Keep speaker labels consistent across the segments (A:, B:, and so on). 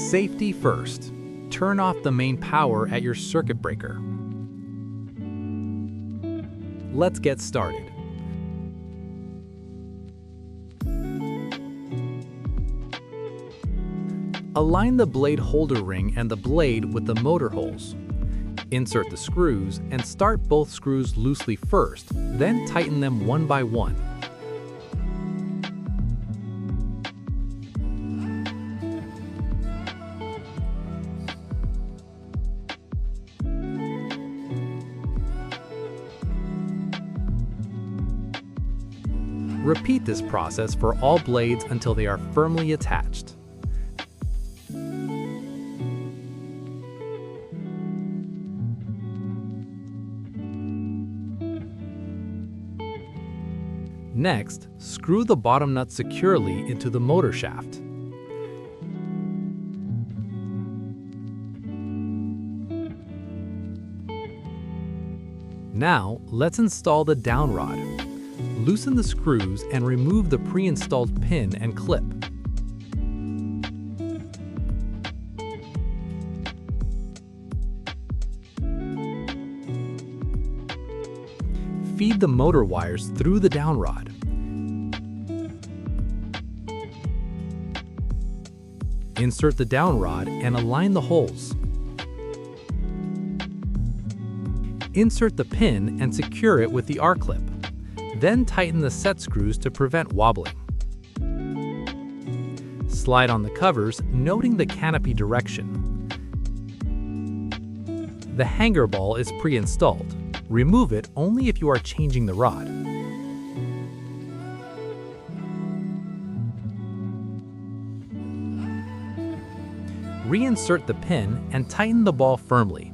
A: Safety first. Turn off the main power at your circuit breaker. Let's get started. Align the blade holder ring and the blade with the motor holes. Insert the screws and start both screws loosely first, then tighten them one by one. Repeat this process for all blades until they are firmly attached. Next, screw the bottom nut securely into the motor shaft. Now, let's install the downrod. Loosen the screws and remove the pre-installed pin and clip. Feed the motor wires through the downrod. Insert the downrod and align the holes. Insert the pin and secure it with the R-clip. Then tighten the set screws to prevent wobbling. Slide on the covers, noting the canopy direction. The hanger ball is pre-installed. Remove it only if you are changing the rod. Reinsert the pin and tighten the ball firmly.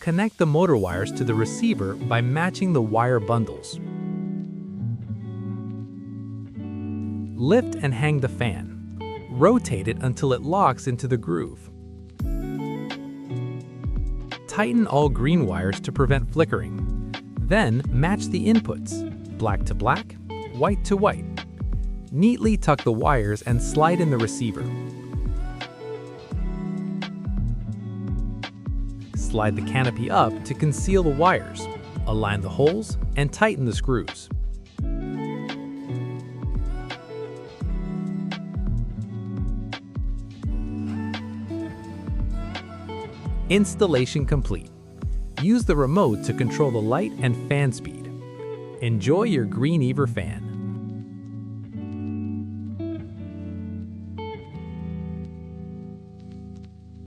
A: Connect the motor wires to the receiver by matching the wire bundles. Lift and hang the fan. Rotate it until it locks into the groove. Tighten all green wires to prevent flickering. Then match the inputs, black to black, white to white. Neatly tuck the wires and slide in the receiver. Slide the canopy up to conceal the wires, align the holes, and tighten the screws. Installation complete. Use the remote to control the light and fan speed. Enjoy your Green Ever fan.